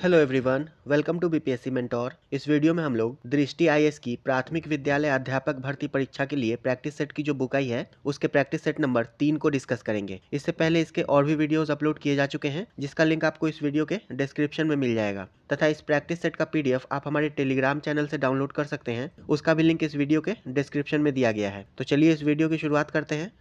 Hello everyone, welcome to BPSC mentor. इस video में हम लोग दृष्टि आईएएस की प्राथमिक विद्यालय अध्यापक भर्ती परीक्षा के लिए प्रैक्टिस सेट की जो बुक आई है उसके प्रैक्टिस सेट नंबर 3 को डिस्कस करेंगे। इससे पहले इसके और भी वीडियोस अपलोड किए जा चुके हैं जिसका लिंक आपको इस वीडियो के डिस्क्रिप्शन में मिल जाएगा तथा इस प्रैक्टिस सेट का पीडीएफ आप हमारे टेलीग्राम चैनल से डाउनलोड कर सकते हैं। उसका भी लिंक इस वीडियो के डिस्क्रिप्शन में दिया गया है। तो चलिए इस वीडियो की शुरुआत करते हैं।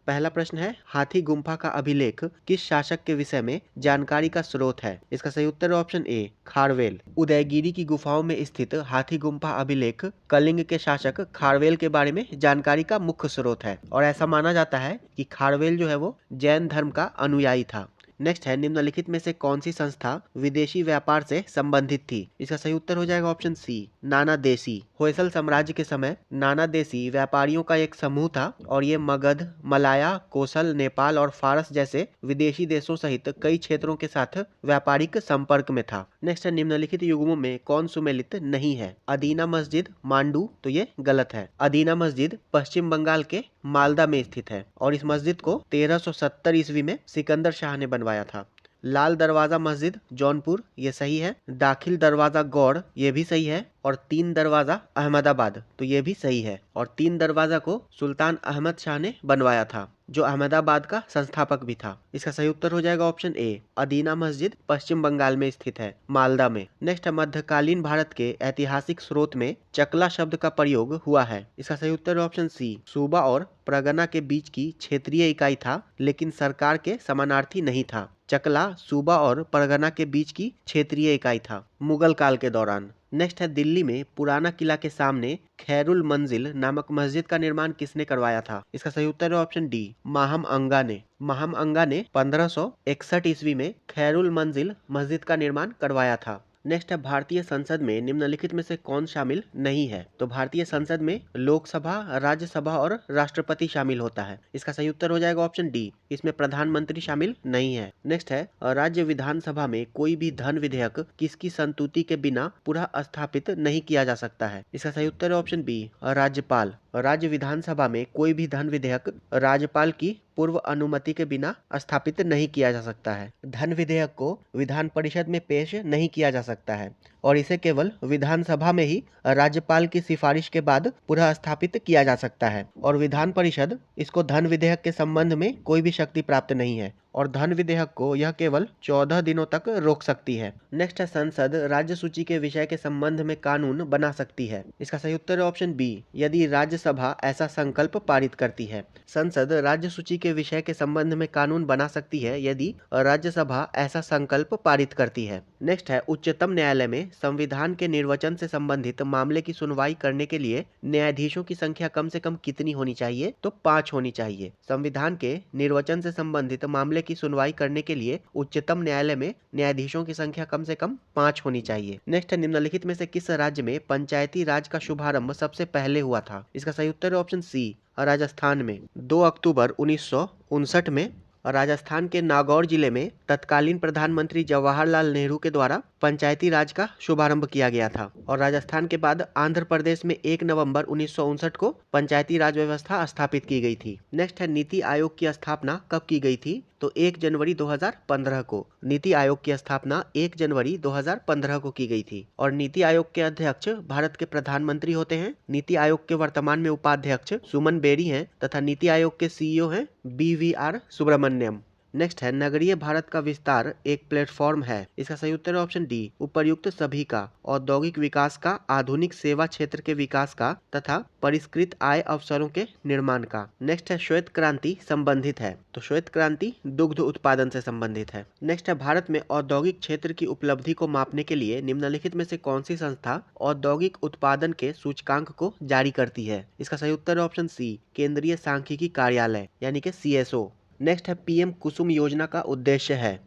पहला प्रश्न है, हाथी गुम्फा का अभिलेख किस शासक के विषय में जानकारी का स्रोत है? इसका सही उत्तर ऑप्शन ए खारवेल। उदयगिरी की गुफाओं में स्थित हाथी गुम्फा अभिलेख कलिंग के शासक खारवेल के बारे में जानकारी का मुख्य स्रोत है और ऐसा माना जाता है कि खारवेल जो है वो जैन धर्म का अनुयायी था। नेक्स्ट है, निम्नलिखित में से कौन सी संस्था विदेशी व्यापार से संबंधित थी? इसका सही उत्तर हो जाएगा ऑप्शन सी नाना देशी। होयसल साम्राज्य के समय नाना देशी व्यापारियों का एक समूह था और ये मगध, मलाया, कोसल, नेपाल और फारस जैसे विदेशी देशों सहित कई क्षेत्रों के साथ व्यापारिक संपर्क में था। नेक्स्ट है, निम्नलिखित युग्मों में कौन सुमेलित नहीं है? अदीना मस्जिद, मांडू, तो ये गलत है। अदीना मस्जिद पश्चिम बंगाल के मालदा में स्थित है और इस मस्जिद को 1370 ईस्वी में सिकंदर शाह ने बनवाया था। लाल दरवाजा मस्जिद जौनपुर, ये सही है। दाखिल दरवाजा गौड़, ये भी सही है। और तीन दरवाजा अहमदाबाद, तो ये भी सही है। और तीन दरवाजा को सुल्तान अहमद शाह ने बनवाया था जो अहमदाबाद का संस्थापक भी था। इसका सही उत्तर हो जाएगा ऑप्शन ए अदीना मस्जिद पश्चिम बंगाल में स्थित है, मालदा में। नेक्स्ट है, मध्यकालीन भारत के ऐतिहासिक स्रोत में चकला शब्द का प्रयोग हुआ है। इसका सही उत्तर ऑप्शन सी सूबा और परगना के बीच की क्षेत्रीय इकाई था लेकिन सरकार के समानार्थी नहीं था। चकला सूबा और परगना के बीच की क्षेत्रीय इकाई था मुगल काल के दौरान। नेक्स्ट है, दिल्ली में पुराना किला के सामने खैरुल मंजिल नामक मस्जिद का निर्माण किसने करवाया था? इसका सही उत्तर है ऑप्शन डी माहम अंगा ने। माहम अंगा ने 1561 ईस्वी में खैरुल मंजिल मस्जिद का निर्माण करवाया था। नेक्स्ट है, भारतीय संसद में निम्नलिखित में से कौन शामिल नहीं है? तो भारतीय संसद में लोकसभा, राज्यसभा और राष्ट्रपति शामिल होता है। इसका सही उत्तर हो जाएगा ऑप्शन डी, इसमें प्रधानमंत्री शामिल नहीं है। नेक्स्ट है, राज्य विधानसभा में कोई भी धन विधेयक किसकी संतुति के बिना पुनः स्थापित नहीं किया जा सकता है? इसका सही उत्तर है ऑप्शन बी राज्यपाल। राज्य विधानसभा में कोई भी धन विधेयक राज्यपाल की पूर्व अनुमति के बिना स्थापित नहीं किया जा सकता है। धन विधेयक को विधान परिषद में पेश नहीं किया जा सकता है और इसे केवल विधानसभा में ही राज्यपाल की सिफारिश के बाद पुनः स्थापित किया जा सकता है और विधान परिषद इसको धन विधेयक के संबंध में कोई भी शक्ति प्राप्त नहीं है और धन विधेयक को यह केवल 14 दिनों तक रोक सकती है। नेक्स्ट है, संसद राज्य सूची के विषय के संबंध में कानून बना सकती है। इसका सही उत्तर है ऑप्शन बी यदि राज्यसभा ऐसा संकल्प पारित करती है। संसद राज्य सूची के विषय के संबंध में कानून बना सकती है यदि राज्यसभा ऐसा संकल्प पारित करती है। नेक्स्ट है, उच्चतम न्यायालय में संविधान के निर्वचन से संबंधित मामले की सुनवाई करने के लिए न्यायाधीशों की संख्या कम से कम कितनी होनी चाहिए? तो 5 होनी चाहिए। संविधान के निर्वचन से संबंधित मामले की सुनवाई करने के लिए उच्चतम न्यायालय में न्यायाधीशों की संख्या कम से कम 5 होनी चाहिए। नेक्स्ट है, निम्नलिखित में से किस राज्य में पंचायती राज का शुभारंभ सबसे पहले हुआ था? इसका सही उत्तर है ऑप्शन सी राजस्थान में। 2 अक्टूबर 1959 में राजस्थान के नागौर जिले में तत्कालीन प्रधानमंत्री जवाहरलाल नेहरू के द्वारा पंचायती राज का शुभारंभ किया गया था और राजस्थान के बाद आंध्र प्रदेश में 1 नवंबर 1959 को पंचायती राज व्यवस्था स्थापित की गई थी। नेक्स्ट है, नीति आयोग की स्थापना कब की गई थी? तो 1 जनवरी 2015 को। नीति आयोग की स्थापना 1 जनवरी 2015 को की गई थी और नीति आयोग के अध्यक्ष भारत के प्रधानमंत्री होते हैं। नीति आयोग के वर्तमान में उपाध्यक्ष सुमन बेरी हैं तथा नीति आयोग के सीईओ हैं BVR सुब्रमण्यम। नेक्स्ट है, नगरीय भारत का विस्तार एक प्लेटफॉर्म है। इसका सही उत्तर है ऑप्शन डी उपर्युक्त सभी का औद्योगिक विकास का, आधुनिक सेवा क्षेत्र के विकास का तथा परिष्कृत आय अवसरों के निर्माण का। नेक्स्ट है, श्वेत क्रांति संबंधित है। तो श्वेत क्रांति दुग्ध उत्पादन से संबंधित है। नेक्स्ट है, भारत में औद्योगिक क्षेत्र की उपलब्धि को मापने के लिए निम्नलिखित में से कौन सी संस्था औद्योगिक उत्पादन के सूचकांक को जारी करती है? इसका सही उत्तर है ऑप्शन सी केंद्रीय सांख्यिकी कार्यालय यानी कि CSO। नेक्स्ट है, PM कुसुम योजना का उद्देश्य है।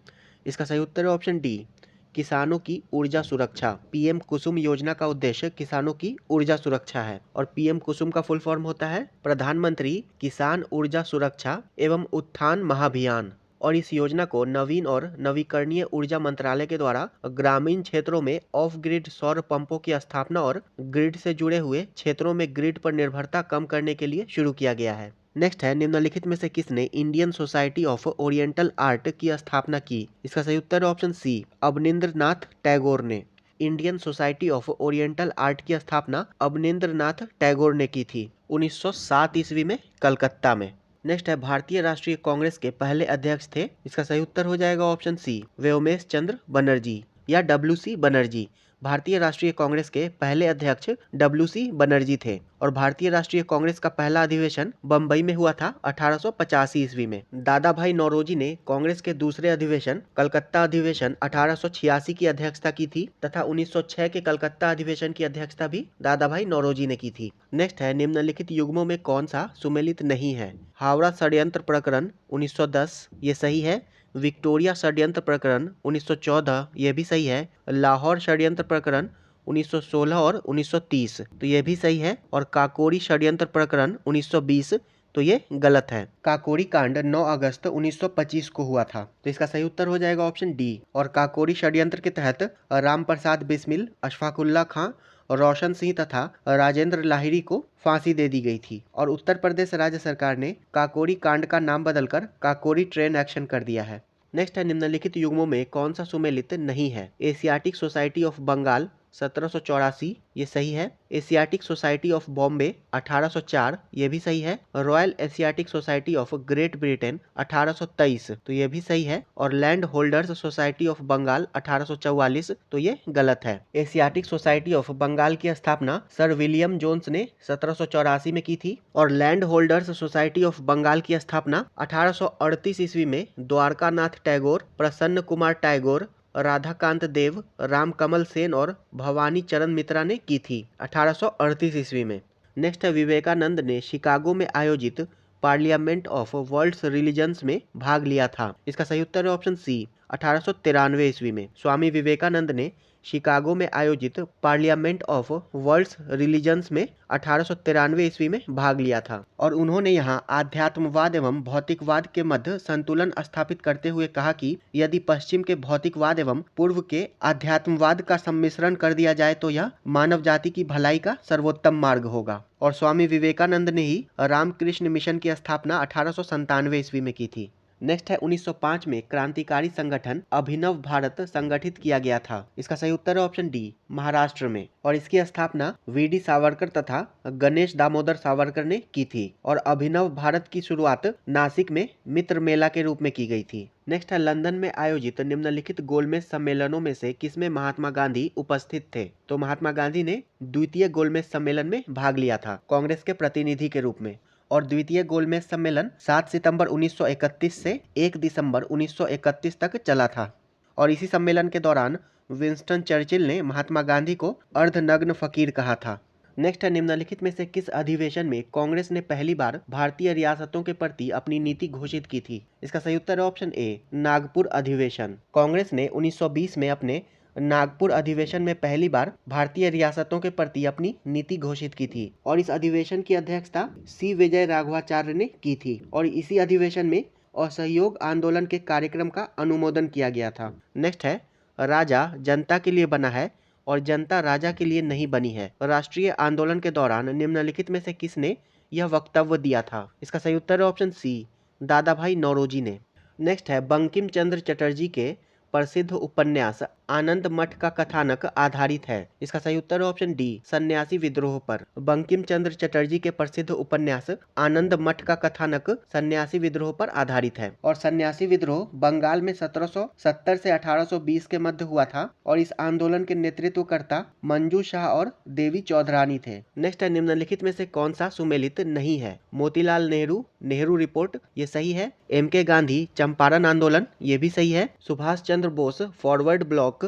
इसका सही उत्तर है ऑप्शन डी किसानों की ऊर्जा सुरक्षा। PM कुसुम योजना का उद्देश्य किसानों की ऊर्जा सुरक्षा है और PM कुसुम का फुल फॉर्म होता है प्रधानमंत्री किसान ऊर्जा सुरक्षा एवं उत्थान महाभियान और इस योजना को नवीन और नवीकरणीय ऊर्जा मंत्रालय के द्वारा ग्रामीण क्षेत्रों में ऑफ ग्रिड सौर पंपों की स्थापना और ग्रिड से जुड़े हुए क्षेत्रों में ग्रिड पर निर्भरता कम करने के लिए शुरू किया गया है। नेक्स्ट है, निम्नलिखित में से किसने Indian society of oriental art की स्थापना की? इसका सही उत्तर है ऑप्शन सी, अवनींद्रनाथ टैगोर ने। Indian society of oriental art की स्थापना अवनींद्रनाथ टैगोर ने की थी 1907 ईस्वी में कलकत्ता में। नेक्स्ट है, भारतीय राष्ट्रीय कांग्रेस के पहले अध्यक्ष थे? इसका सही उत्तर हो जाएगा ऑप्शन सी, व्योमेश चंद्र बनर्जी या WC बनर्जी। भारतीय राष्ट्रीय कांग्रेस के पहले अध्यक्ष WC बनर्जी थे और भारतीय राष्ट्रीय कांग्रेस का पहला अधिवेशन बम्बई में हुआ था 1885 ईस्वी में। दादा भाई नौरोजी ने कांग्रेस के दूसरे अधिवेशन कलकत्ता अधिवेशन 1886 की अध्यक्षता की थी तथा 1906 के कलकत्ता अधिवेशन की अध्यक्षता भी दादा भाई नौरोजी ने की थी। नेक्स्ट है, निम्नलिखित युग्मों में कौन सा सुमेलित नहीं है? हावड़ा षड्यंत्र प्रकरण 1910, ये सही है। विक्टोरिया षड्यंत्र प्रकरण 1914, ये भी सही है। लाहौर षड्यंत्र प्रकरण 1916 और 1930, तो ये भी सही है। और काकोरी षड्यंत्र प्रकरण 1920, तो ये गलत है। काकोरी कांड 9 अगस्त 1925 को हुआ था, तो इसका सही उत्तर हो जाएगा ऑप्शन डी। और काकोरी षड्यंत्र के तहत राम प्रसाद बिस्मिल, अशफाकुल्ला खां, रोशन सिंह तथा राजेंद्र लाहिड़ी को फांसी दे दी गई थी और उत्तर प्रदेश राज्य सरकार ने काकोरी कांड का नाम बदलकर काकोरी ट्रेन एक्शन कर दिया है। नेक्स्ट है, निम्नलिखित युग्मों में कौन सा सुमेलित नहीं है? एशियाटिक सोसाइटी ऑफ बंगाल 1784, ये सही है। एशियाटिक सोसाइटी ऑफ बॉम्बे 1804, ये भी सही है। Royal Asiatic Society of Great Britain 1823, तो ये भी सही है। और Land Holders Society of Bengal 1844, तो ये गलत है। एशियाटिक सोसाइटी ऑफ बंगाल की स्थापना सर विलियम जोन्स ने 1784 में की थी और Land Holders Society of Bengal की स्थापना 1838 ईस्वी में द्वारकानाथ टैगोर, प्रसन्न कुमार टैगोर, राधाकांत देव, राम कमल सेन और भवानी चरण मित्रा ने की थी 1838 ईस्वी में। नेक्स्ट है, विवेकानंद ने शिकागो में आयोजित पार्लियामेंट ऑफ वर्ल्ड्स रिलीजन्स में भाग लिया था। इसका सही उत्तर है ऑप्शन सी, 1893 ईस्वी में स्वामी विवेकानंद ने शिकागो में आयोजित पार्लियामेंट ऑफ वर्ल्ड्स रिलीजन्स में 1893 ईस्वी में भाग लिया था और उन्होंने यहाँ आध्यात्मवाद एवं भौतिकवाद के मध्य संतुलन स्थापित करते हुए कहा कि यदि पश्चिम के भौतिकवाद एवं पूर्व के आध्यात्मवाद का सम्मिश्रण कर दिया जाए तो यह मानव जाति की भलाई का सर्वोत्तम मार्ग होगा। और स्वामी विवेकानंद ने ही रामकृष्ण मिशन की स्थापना 1897 ईस्वी में की थी। नेक्स्ट है, 1905 में क्रांतिकारी संगठन अभिनव भारत संगठित किया गया था। इसका सही उत्तर है ऑप्शन डी, महाराष्ट्र में। और इसकी स्थापना VD सावरकर तथा गणेश दामोदर सावरकर ने की थी और अभिनव भारत की शुरुआत नासिक में मित्र मेला के रूप में की गई थी। नेक्स्ट है, लंदन में आयोजित निम्नलिखित गोलमेज सम्मेलनों में से किसमें महात्मा गांधी उपस्थित थे? तो महात्मा गांधी ने द्वितीय गोलमेज सम्मेलन में भाग लिया था कांग्रेस के प्रतिनिधि के रूप में और द्वितीय गोलमेज सम्मेलन 7 सितंबर 1931 से 1 दिसंबर 1931 तक चला था और इसी सम्मेलन के दौरान विंस्टन चर्चिल ने महात्मा गांधी को अर्धनग्न फकीर कहा था। नेक्स्ट है, निम्नलिखित में से किस अधिवेशन में कांग्रेस ने पहली बार भारतीय रियासतों के प्रति अपनी नीति घोषित की थी? इसका सही उत्तर है ऑप्शन ए, नागपुर अधिवेशन। कांग्रेस ने 1920 में अपने नागपुर अधिवेशन में पहली बार भारतीय रियासतों के प्रति अपनी नीति घोषित की थी और इस अधिवेशन की अध्यक्षता C विजय राघवाचार्य ने की थी और इसी अधिवेशन में असहयोग आंदोलन के कार्यक्रम का अनुमोदन किया गया था। नेक्स्ट है, राजा जनता के लिए बना है और जनता राजा के लिए नहीं बनी है। राष्ट्रीय आंदोलन के दौरान निम्नलिखित में से किसने यह वक्तव्य दिया था? इसका सही उत्तर है ऑप्शन सी, दादा भाई नौरोजी ने। नेक्स्ट है, बंकिम चंद्र चटर्जी के प्रसिद्ध उपन्यास आनंद मठ का कथानक आधारित है। इसका सही उत्तर है ऑप्शन डी, सन्यासी विद्रोह पर। बंकिम चंद्र चटर्जी के प्रसिद्ध उपन्यास आनंद मठ का कथानक सन्यासी विद्रोह पर आधारित है और सन्यासी विद्रोह बंगाल में 1770 से 1820 के मध्य हुआ था और इस आंदोलन के नेतृत्वकर्ता मंजू शाह और देवी चौधरानी थे। नेक्स्ट है, निम्नलिखित में से कौन सा सुमेलित नहीं है? मोतीलाल नेहरू, नेहरू रिपोर्ट, ये सही है। MK गांधी, चंपारण आंदोलन, ये भी सही है। सुभाष चंद्र बोस, फॉरवर्ड ब्लॉक,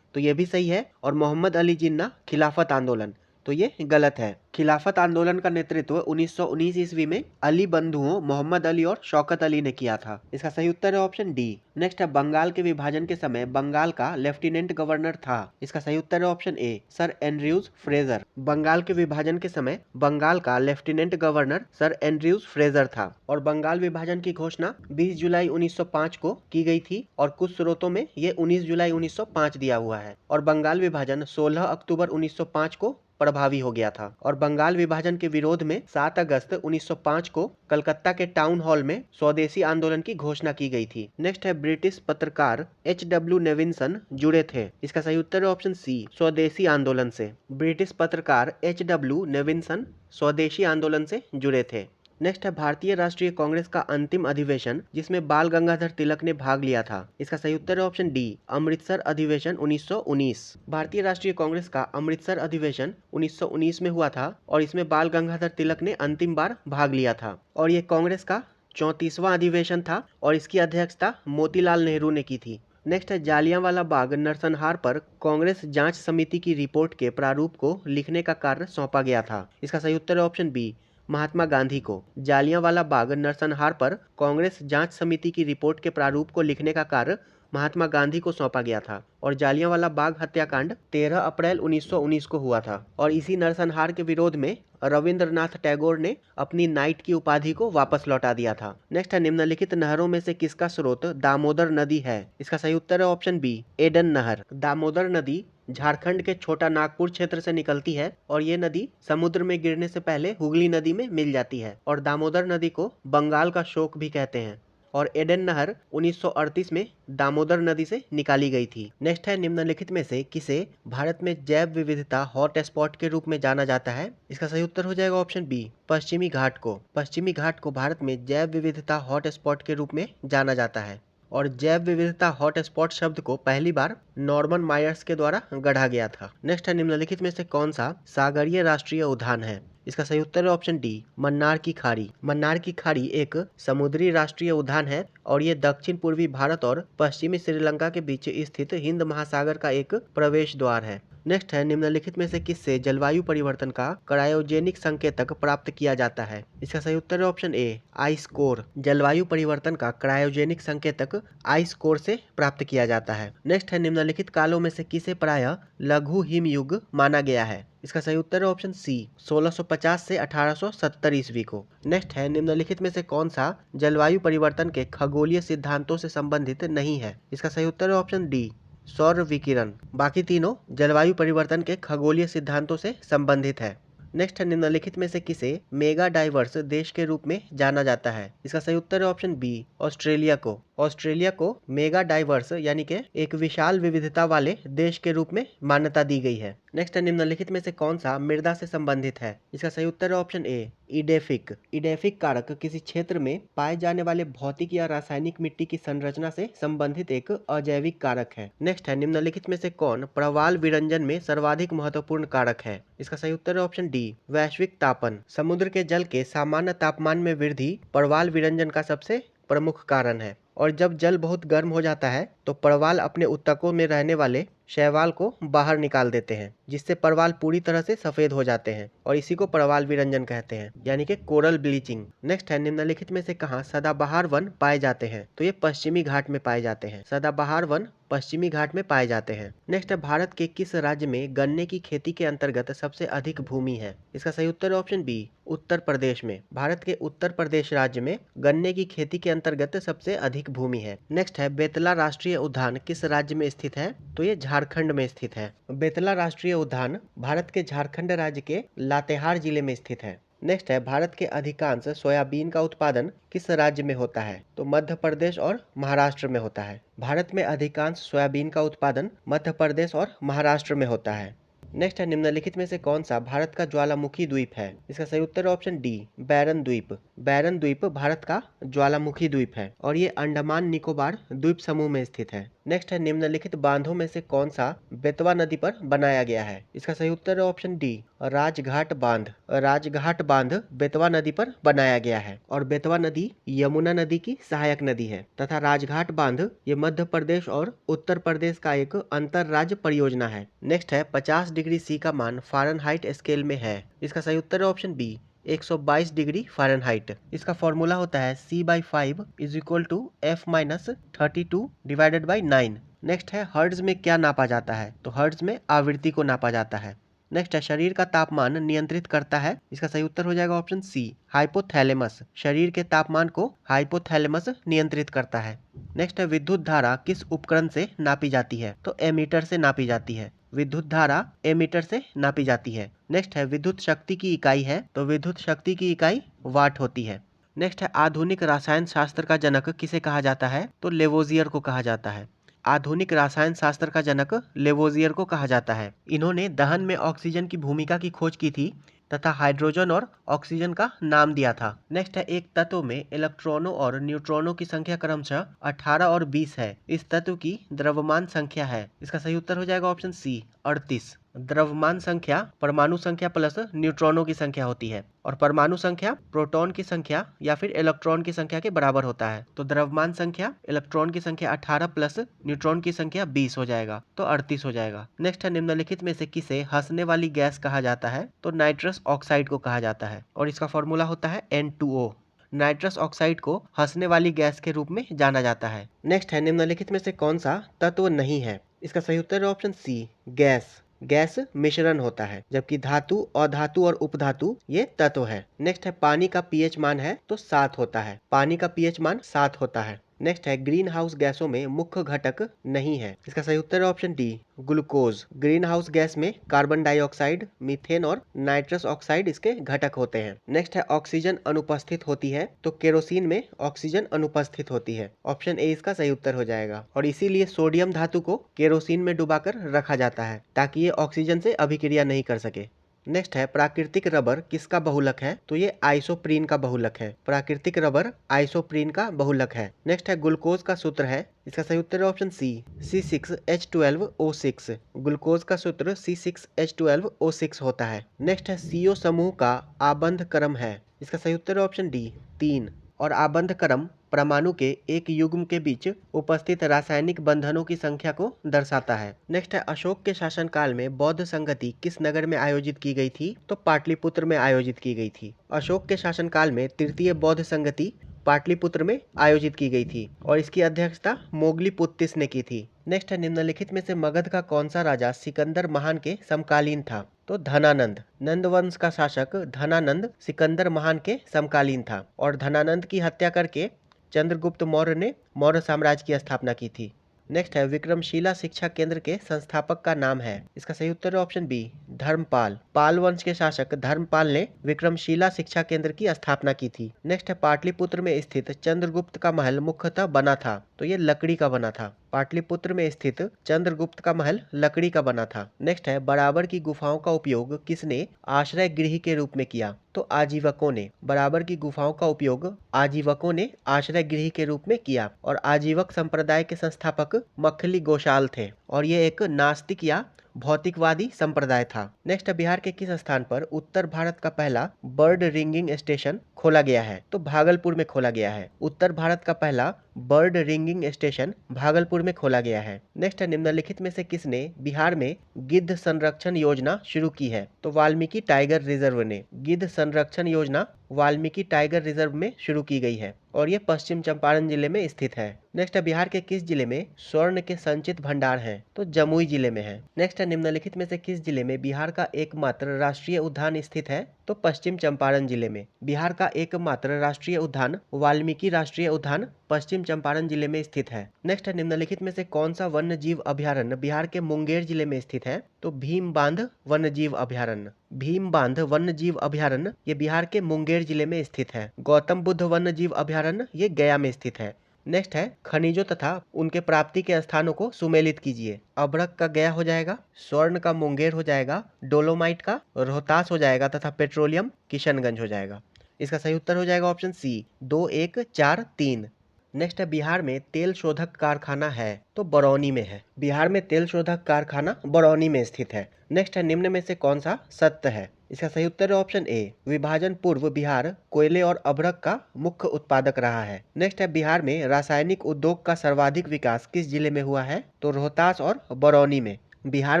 तो ये भी सही है। और मोहम्मद अली जिन्ना, खिलाफत आंदोलन, तो ये गलत है। खिलाफत आंदोलन का नेतृत्व 1919 ईस्वी में अली बंधुओं मोहम्मद अली और शौकत अली ने किया था। इसका सही उत्तर है ऑप्शन डी। नेक्स्ट है, बंगाल के विभाजन के समय बंगाल का लेफ्टिनेंट गवर्नर था। इसका सही उत्तर है option A, Sir Andrews Fraser. Bengal के विभाजन के समय बंगाल का lieutenant governor Sir Andrews Fraser था और बंगाल विभाजन की घोषणा 20 जुलाई 1905 को की गई थी और कुछ स्रोतों में ये 19 जुलाई 1905 दिया हुआ है और बंगाल विभाजन 16 अक्टूबर 1905 को प्रभावी हो गया था। और बंगाल विभाजन के विरोध में 7 अगस्त 1905 को कलकत्ता के टाउन हॉल में स्वदेशी आंदोलन की घोषणा की गई थी। नेक्स्ट है ब्रिटिश पत्रकार H.W. नेविन्सन जुड़े थे। इसका सही उत्तर है ऑप्शन सी, स्वदेशी आंदोलन से। ब्रिटिश पत्रकार H.W. नेविन्सन स्वदेशी आंदोलन से जुड़े थे। नेक्स्ट है भारतीय राष्ट्रीय कांग्रेस का अंतिम अधिवेशन जिसमें बाल गंगाधर तिलक ने भाग लिया था। इसका सही उत्तर है ऑप्शन डी, अमृतसर अधिवेशन 1919। भारतीय राष्ट्रीय कांग्रेस का अमृतसर अधिवेशन 1919 में हुआ था और इसमें बाल गंगाधर तिलक ने अंतिम बार भाग लिया था। और ये कांग्रेस का 34वां अधिवेशन था और इसकी अध्यक्षता मोतीलाल नेहरू ने की थी। नेक्स्ट है जालियांवाला बाग नरसंहार पर कांग्रेस जांच समिति की रिपोर्ट के प्रारूप को लिखने का कार्य सौंपा गया था। इसका सही उत्तर है ऑप्शन बी, महात्मा गांधी को। जालियांवाला बाग नरसंहार पर कांग्रेस जांच समिति की रिपोर्ट के प्रारूप को लिखने का कार्य महात्मा गांधी को सौंपा गया था। और जालियांवाला बाग हत्याकांड 13 अप्रैल 1919 को हुआ था। और इसी नरसंहार के विरोध में रविंद्रनाथ टैगोर ने अपनी नाइट की उपाधि को वापस लौटा दिया था। नेक्स्ट है निम्नलिखित नहरों में से किसका स्रोत दामोदर नदी है। इसका सही उत्तर है ऑप्शन बी, एडन नहर। दामोदर नदी झारखंड के छोटा नागपुर क्षेत्र से निकलती है और ये नदी समुद्र में गिरने से पहले हुगली नदी में मिल जाती है। और दामोदर नदी को बंगाल का शोक भी कहते हैं। और एडन नहर 1938 में दामोदर नदी से निकाली गई थी। नेक्स्ट है निम्नलिखित में से किसे भारत में जैव विविधता हॉट स्पॉट के रूप में जाना जाता है। इसका सही उत्तर हो जाएगा ऑप्शन बी, पश्चिमी घाट को। पश्चिमी घाट को भारत में जैव विविधता हॉट स्पॉट के रूप में जाना जाता है। और जैव विविधता हॉट स्पॉट शब्द को पहली बार नॉर्मन मायर्स के द्वारा गढ़ा गया था। नेक्स्ट है निम्नलिखित में से कौन सा सागरीय राष्ट्रीय उद्यान है। इसका सही उत्तर है ऑप्शन डी, मन्नार की खाड़ी। मन्नार की खाड़ी एक समुद्री राष्ट्रीय उद्यान है और ये दक्षिण पूर्वी भारत और पश्चिमी श्रीलंका के बीच स्थित हिंद महासागर का एक प्रवेश द्वार है। नेक्स्ट है निम्नलिखित में से किससे जलवायु परिवर्तन का क्रायोजेनिक संकेतक प्राप्त किया जाता है। इसका सही उत्तर है ऑप्शन ए, आइस कोर। जलवायु परिवर्तन का क्रायोजेनिक संकेतक आइस कोर से प्राप्त किया जाता है। नेक्स्ट है निम्नलिखित कालों में से किसे प्रायः लघु हिमयुग माना गया है। इसका सही उत्तर है ऑप्शन सी, 1650 से 1870 ईस्वी को। नेक्स्ट है निम्नलिखित में से कौन सा जलवायु परिवर्तन के खगोलीय सिद्धांतों से संबंधित नहीं है। इसका सही उत्तर है ऑप्शन डी, सौर विकिरण। बाकी तीनों जलवायु परिवर्तन के खगोलीय सिद्धांतों से संबंधित है। नेक्स्ट है निम्नलिखित में से किसे मेगा डाइवर्स देश के रूप में जाना जाता है। इसका सही उत्तर है ऑप्शन बी, ऑस्ट्रेलिया को। ऑस्ट्रेलिया को मेगा डाइवर्स यानी कि एक विशाल विविधता वाले देश के रूप में मान्यता दी गई है। नेक्स्ट है निम्नलिखित में से कौन सा मृदा से संबंधित है। इसका सही उत्तर है ऑप्शन ए, इडेफिक। इडेफिक कारक किसी क्षेत्र में पाए जाने वाले भौतिक या रासायनिक मिट्टी की संरचना से संबंधित एक अजैविक कारक है। नेक्स्ट है निम्नलिखित में से कौन प्रवाल विरंजन में सर्वाधिक महत्वपूर्ण कारक है। इसका सही उत्तर है ऑप्शन डी, वैश्विक तापन। समुद्र के जल के सामान्य तापमान में वृद्धि प्रवाल विरंजन का सबसे प्रमुख कारण है। और जब जल बहुत गर्म हो जाता है तो प्रवाल अपने उत्तकों में रहने वाले शैवाल को बाहर निकाल देते हैं जिससे प्रवाल पूरी तरह से सफेद हो जाते हैं और इसी को प्रवाल विरंजन कहते हैं यानी कि कोरल ब्लीचिंग। नेक्स्ट है निम्नलिखित में से कहाँ सदाबहार वन पाए जाते हैं। तो ये पश्चिमी घाट में पाए जाते हैं। सदाबहार वन पश्चिमी घाट में पाए जाते हैं। नेक्स्ट है भारत के किस राज्य में गन्ने की खेती के अंतर्गत सबसे अधिक भूमि है। इसका सही उत्तर है ऑप्शन बी, उत्तर प्रदेश में। भारत के उत्तर प्रदेश राज्य में गन्ने की खेती के अंतर्गत सबसे अधिक भूमि है। नेक्स्ट है बेतला राष्ट्रीय उद्यान किस राज्य में स्थित है। तो ये झारखंड में स्थित है। बेतला राष्ट्रीय उद्यान भारत के झारखंड राज्य के लातेहार जिले में स्थित है। नेक्स्ट है भारत के अधिकांश सोयाबीन का उत्पादन किस राज्य में होता है। तो मध्य प्रदेश और महाराष्ट्र में होता है। भारत में अधिकांश सोयाबीन का उत्पादन मध्य प्रदेश और महाराष्ट्र में होता है। नेक्स्ट है निम्नलिखित में से कौन सा भारत का ज्वालामुखी द्वीप है। इसका सही उत्तर ऑप्शन डी, बैरन द्वीप। बैरन द्वीप भारत का ज्वालामुखी द्वीप है और ये अंडमान निकोबार द्वीप समूह में स्थित है। नेक्स्ट है निम्नलिखित बांधों में से कौन सा बेतवा नदी पर बनाया गया है। इसका सही उत्तर है ऑप्शन डी, राजघाट बांध। राजघाट बांध बेतवा नदी पर बनाया गया है और बेतवा नदी यमुना नदी की सहायक नदी है तथा राजघाट बांध ये मध्य प्रदेश और उत्तर प्रदेश का एक अंतर राज्य परियोजना है। नेक्स्ट है 50 डिग्री सी का मान फ़ारेनहाइट स्केल में है। इसका सही उत्तर है ऑप्शन बी, 122 डिग्री फ़ारेनहाइट। इसका फॉर्मूला होता है C/5 = F-32 divided by 9। Next है हर्ट्ज में क्या नापा जाता है। तो हर्ट्ज में आवृत्ति को नापा जाता है। नेक्स्ट है शरीर का तापमान नियंत्रित करता है। इसका सही उत्तर हो जाएगा ऑप्शन सी, हाइपोथैलेमस। शरीर के तापमान को हाइपोथैलेमस नियंत्रित करता है। नेक्स्ट है विद्युत धारा किस उपकरण से नापी जाती है। तो एमीटर से नापी जाती है। विद्युत धारा एमीटर से नापी जाती है। नेक्स्ट है विद्युत शक्ति की इकाई है, तो विद्युत शक्ति की इकाई वाट होती है। नेक्स्ट है आधुनिक रसायन शास्त्र का जनक किसे कहा जाता है, तो लेवोजियर को कहा जाता है। आधुनिक रसायन शास्त्र का जनक लेवोजियर को कहा जाता है। इन्होंने दहन में ऑक्सीजन की भूमिका की खोज की थी तथा हाइड्रोजन और ऑक्सीजन का नाम दिया था। नेक्स्ट है एक तत्व में इलेक्ट्रॉनों और न्यूट्रॉनों की संख्या क्रमशः 18 और 20 है। इस तत्व की द्रव्यमान संख्या है। इसका सही उत्तर हो जाएगा ऑप्शन सी 38। द्रव्यमान संख्या परमाणु संख्या प्लस न्यूट्रॉनों की संख्या होती है और परमाणु संख्या प्रोटॉन की संख्या या फिर इलेक्ट्रॉन की संख्या के बराबर होता है। तो द्रव्यमान संख्या इलेक्ट्रॉन की संख्या 18 प्लस न्यूट्रॉन की संख्या 20 हो जाएगा, तो 38 हो जाएगा। नेक्स्ट है निम्नलिखित में से किसे हंसने वाली गैस कहा जाता है, तो नाइट्रस ऑक्साइड को कहा जाता है और इसका फॉर्मूला होता है N2O। नाइट्रस ऑक्साइड को हंसने वाली गैस के रूप में जाना जाता है। नेक्स्ट है निम्नलिखित में से कौन सा तत्व नहीं है, इसका सही उत्तर है ऑप्शन सी गैस। गैस मिश्रण होता है, जबकि धातु, अधातु और उपधातु ये तत्व है। नेक्स्ट है पानी का पीएच मान है तो 7 होता है। पानी का पीएच मान 7 होता है। नेक्स्ट है ग्रीन हाउस गैसों में मुख्य घटक नहीं है, इसका सही उत्तर है option D glucose. Green house gas में कार्बन डाइऑक्साइड, मीथेन और नाइट्रस ऑक्साइड इसके घटक होते हैं। नेक्स्ट है ऑक्सीजन अनुपस्थित होती है, तो केरोसिन में ऑक्सीजन अनुपस्थित होती है। ऑप्शन ए इसका सही उत्तर हो जाएगा और इसीलिए सोडियम धातु को केरोसिन में डुबाकर रखा जाता है ताकि ये ऑक्सीजन से अभिक्रिया नहीं कर सके। नेक्स्ट है प्राकृतिक रबर किसका बहुलक है, तो ये आइसोप्रीन का बहुलक है। प्राकृतिक रबर आइसोप्रीन का बहुलक है। नेक्स्ट है ग्लूकोज का सूत्र है, इसका सही उत्तर है ऑप्शन सी C6H12O6। ग्लूकोज का सूत्र C6H12O6 होता है। नेक्स्ट है CO समूह का आबंध क्रम है, इसका सही उत्तर है ऑप्शन डी 3 और आबंध क्रम परमाणु के एक युग्म के बीच उपस्थित रासायनिक बंधनों की संख्या को दर्शाता है। नेक्स्ट है अशोक के शासनकाल में बौद्ध संगति किस नगर में आयोजित की गई थी, तो पाटलिपुत्र में आयोजित की गई थी। अशोक के शासनकाल में तृतीय बौद्ध संगति पाटलिपुत्र में आयोजित की गई थी और इसकी अध्यक्षता मोगलीपुत्तिस ने की थी। नेक्स्ट है निम्नलिखित में से मगध का कौन सा राजा सिकंदर महान के समकालीन था, तो धनानंद। नंद वंश का शासक धनानंद सिकंदर महान के समकालीन था और धनानंद की हत्या करके चंद्रगुप्त मौर्य ने मौर्य साम्राज्य की स्थापना की थी। नेक्स्ट है विक्रमशिला शिक्षा केंद्र के संस्थापक का नाम है, इसका सही उत्तर है ऑप्शन बी धर्मपाल। पाल वंश के शासक धर्मपाल ने विक्रमशिला शिक्षा केंद्र की स्थापना की थी। नेक्स्ट है पाटलिपुत्र में स्थित चंद्रगुप्त का महल मुख्यतः बना था, तो ये लकड़ी का बना था। पाटलिपुत्र में स्थित चंद्रगुप्त का महल लकड़ी का बना था। नेक्स्ट है बराबर की गुफाओं का उपयोग किसने आश्रय गृह के रूप में किया, तो आजीवकों ने। बराबर की गुफाओं का उपयोग आजीवकों ने आश्रय गृह के रूप में किया और आजीवक संप्रदाय के संस्थापक मखली गोशाल थे और ये एक नास्तिक या भौतिकवादी संप्रदाय था। नेक्स्ट बिहार के किस स्थान पर उत्तर भारत का पहला बर्ड रिंगिंग स्टेशन खोला गया है, तो भागलपुर में खोला गया है। उत्तर भारत का पहला बर्ड रिंगिंग स्टेशन भागलपुर में खोला गया है। नेक्स्ट निम्नलिखित में से किसने बिहार में गिद्ध संरक्षण योजना शुरू की है, तो वाल्मीकि टाइगर रिजर्व ने। गिद्ध संरक्षण योजना वाल्मीकि टाइगर रिजर्व में शुरू की गई है और ये पश्चिम चंपारण जिले में स्थित है। नेक्स्ट बिहार के किस जिले में स्वर्ण के संचित भंडार हैं, तो जमुई जिले में है। नेक्स्ट निम्नलिखित में से किस जिले में बिहार का एकमात्र राष्ट्रीय उद्यान स्थित है, तो पश्चिम चंपारण जिले में। बिहार का एकमात्र राष्ट्रीय उद्यान वाल्मीकि राष्ट्रीय उद्यान पश्चिम चंपारण जिले में स्थित है। नेक्स्ट निम्नलिखित में से कौन सा वन्य जीव अभयारण्य बिहार के मुंगेर जिले में स्थित है, तो भीम बांध वन्य जीव अभयारण्य। भीम बांध वन्य जीव अभयारण्य ये बिहार के मुंगेर जिले में स्थित है। गौतम बुद्ध वन्य जीव अभयारण्य ये गया में स्थित है। नेक्स्ट है खनिजों तथा उनके प्राप्ति के स्थानों को सुमेलित कीजिए। अभ्रक का गया हो जाएगा, स्वर्ण का मुंगेर हो जाएगा, डोलोमाइट का रोहतास हो जाएगा तथा पेट्रोलियम किशनगंज हो जाएगा। इसका सही उत्तर हो जाएगा ऑप्शन सी 2, 1, 4, 3। नेक्स्ट है बिहार में तेल शोधक कारखाना है, तो बरौनी में है। बिहार में तेल शोधक कारखाना बरौनी में स्थित है। नेक्स्ट है निम्न में से कौन सा सत्य है, इसका सही उत्तर है ऑप्शन ए विभाजन पूर्व बिहार कोयले और अभ्रक का मुख्य उत्पादक रहा है। नेक्स्ट है बिहार में रासायनिक उद्योग का सर्वाधिक विकास किस जिले में हुआ है, तो रोहतास और बरौनी में। बिहार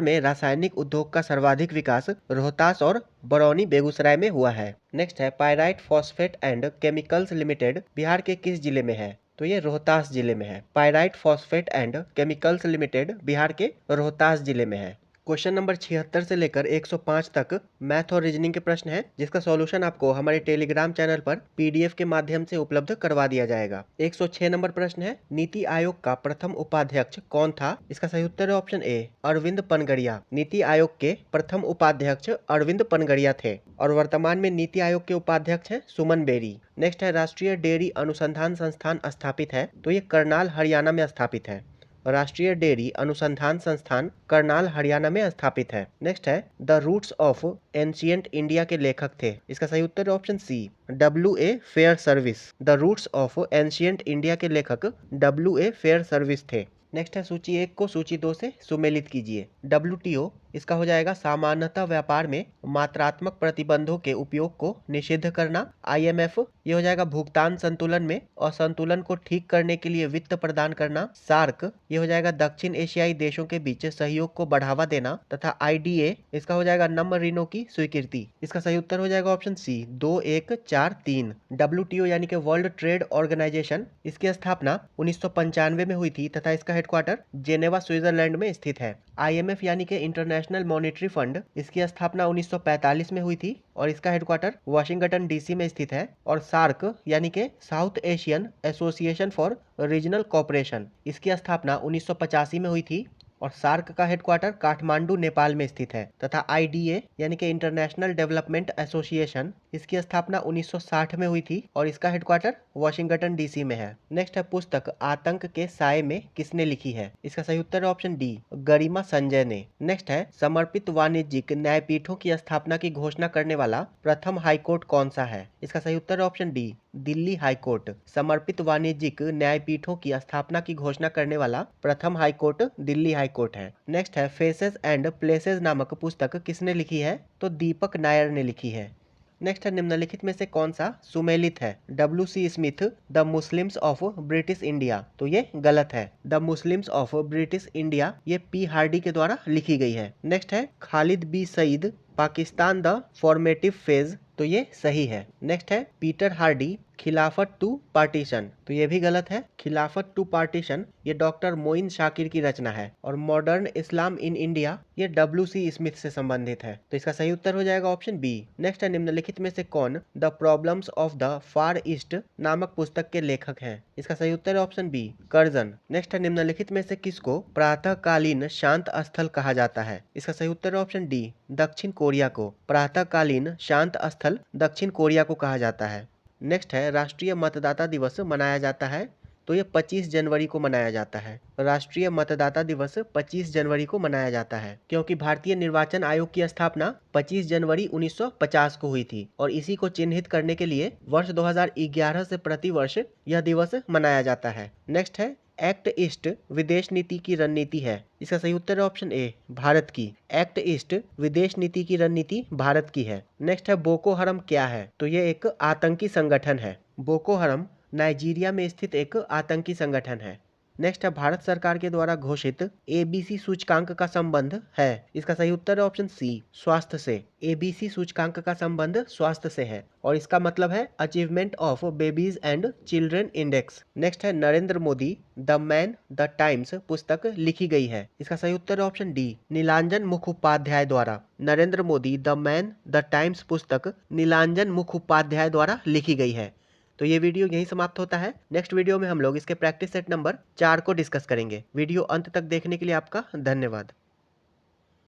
में रासायनिक उद्योग का सर्वाधिक विकास रोहतास और बरौनी बेगूसराय में हुआ है। नेक्स्ट है pyrite phosphate and chemicals limited Bihar के किस जिले में है, तो ये रोहतास जिले में है। Pyrite phosphate and chemicals limited Bihar के रोहतास जिले में है। क्वेश्चन नंबर 76 से लेकर 105 तक मैथ और रीजनिंग के प्रश्न हैं, जिसका सॉल्यूशन आपको हमारे टेलीग्राम चैनल पर पीडीएफ के माध्यम से उपलब्ध करवा दिया जाएगा। 106 नंबर प्रश्न है, नीति आयोग का प्रथम उपाध्यक्ष कौन था? इसका सही उत्तर है ऑप्शन ए, अरविंद पनगड़िया। नीति आयोग के प्रथम उपाध्यक्ष अरविंद पनगड़िया थे और वर्तमान में नीति आयोग के उपाध्यक्ष हैं सुमन बेरी। नेक्स्ट है, राष्ट्रीय डेयरी अनुसंधान संस्थान स्थापित है, तो ये करनाल हरियाणा में स्थापित है। राष्ट्रीय डेयरी अनुसंधान संस्थान करनाल हरियाणा में स्थापित है। नेक्स्ट है, The Roots of Ancient India के लेखक थे। इसका सही उत्तर है option C, W.A. Fair Service. The Roots of Ancient India के लेखक W.A. फेयर सर्विस थे। नेक्स्ट है, सूची 1 को सूची 2 से सुमेलित कीजिए। WTO, इसका हो जाएगा सामान्यतः व्यापार में मात्रात्मक प्रतिबंधों के उपयोग को निषिद्ध करना। IMF, ये हो जाएगा भुगतान संतुलन में असंतुलन को ठीक करने के लिए वित्त प्रदान करना। सार्क, ये हो जाएगा दक्षिण एशियाई देशों के बीच सहयोग को बढ़ावा देना। तथा IDA, इसका हो जाएगा नम्र ऋणों की स्वीकृति। इसका सही उत्तर हो जाएगा ऑप्शन सी, 2, 1, 4, 3। WTO यानी कि वर्ल्ड ट्रेड ऑर्गेनाइजेशन, इसकी स्थापना 1995 में हुई थी तथा इसका हेडक्वार्टर जेनेवा स्विट्जरलैंड में स्थित है। IMF यानी कि इंटरनेशनल मॉनेटरी फंड, इसकी स्थापना 1945 में हुई थी और इसका हेडक्वार्टर वाशिंगटन DC में स्थित है। और सार्क यानी कि south Asian association for regional cooperation, इसकी स्थापना 1985 में हुई थी और सार्क का हेडक्वार्टर काठमांडू नेपाल में स्थित है। तथा IDA यानी कि इंटरनेशनल डेवलपमेंट एसोसिएशन, इसकी स्थापना 1960 में हुई थी और इसका हेडक्वार्टर वाशिंगटन DC में है। नेक्स्ट है, पुस्तक आतंक के साए में किसने लिखी है? इसका सही उत्तर है ऑप्शन डी, गरिमा संजय ने। नेक्स्ट है, समर्पित वाणिज्यिक न्यायपीठों की स्थापना की घोषणा करने वाला प्रथम हाईकोर्ट कौन सा है? इसका सही उत्तर है ऑप्शन डी, दिल्ली हाईकोर्ट। समर्पित वाणिज्यिक न्यायपीठों की स्थापना की घोषणा करने वाला प्रथम हाईकोर्ट दिल्ली हाईकोर्ट है। नेक्स्ट है, फेसेस एंड प्लेसेस नामक पुस्तक किसने लिखी है? तो दीपक नायर ने लिखी है। नेक्स्ट है, निम्नलिखित में से कौन सा सुमेलित है? W.C. Smith, The Muslims of British India, तो ये गलत है। The Muslims of British India ये P. हार्डी के द्वारा लिखी गई है। नेक्स्ट है, Khalid B Sayeed, Pakistan The Formative Phase, तो ये सही है। नेक्स्ट है, Peter Hardy, Khilafat to Partition, तो ये भी गलत है। खिलाफत टू पार्टीशन ये डॉक्टर मोइन शाकिर की रचना है और मॉडर्न इस्लाम इन इंडिया ये W.C. स्मिथ से संबंधित है, तो इसका सही उत्तर हो जाएगा ऑप्शन बी। नेक्स्ट है, निम्नलिखित में से कौन the problems of the far east नामक पुस्तक के लेखक हैं? इसका सही उत्तर है ऑप्शन बी, कर्जन। नेक्स्ट है, निम्नलिखित में से किसको प्रातःकालीन शांत स्थल कहा जाता है? इसका सही उत्तर है ऑप्शन डी, दक्षिण कोरिया को प्रातःकालीन शांत स्थल दक्षिण कोरिया को कहा जाता है। नेक्स्ट है, राष्ट्रीय मतदाता दिवस मनाया जाता है, तो ये 25 जनवरी को मनाया जाता है। राष्ट्रीय मतदाता दिवस 25 जनवरी को मनाया जाता है क्योंकि भारतीय निर्वाचन आयोग की स्थापना 25 जनवरी 1950 को हुई थी और इसी को चिन्हित करने के लिए वर्ष 2011 से प्रतिवर्ष यह दिवस मनाया जाता है। नेक्स्ट है, एक्ट ईस्ट विदेश नीति की रणनीति है। इसका सही उत्तर है ऑप्शन ए, भारत की। एक्ट ईस्ट विदेश नीति की रणनीति भारत की है। नेक्स्ट है, बोको हरम क्या है? तो ये एक आतंकी संगठन है। बोको हरम नाइजीरिया में स्थित एक आतंकी संगठन है। नेक्स्ट है, भारत सरकार के द्वारा घोषित ABC सूचकांक का संबंध है। इसका सही उत्तर है ऑप्शन सी, स्वास्थ्य से। ABC सूचकांक का संबंध स्वास्थ्य से है और इसका मतलब है achievement of babies and children index. Next है, Narendra Modi the man the times पुस्तक लिखी गई है। इसका सही उत्तर है ऑप्शन डी, नीलांजन मुखोपाध्याय द्वारा। Narendra Modi the man the times पुस्तक नीलांजन मुखोपाध्याय द्वारा लिखी गई है। तो ये वीडियो यहीं समाप्त होता है। नेक्स्ट वीडियो में हम लोग इसके प्रैक्टिस सेट नंबर 4 को डिस्कस करेंगे। वीडियो अंत तक देखने के लिए आपका धन्यवाद।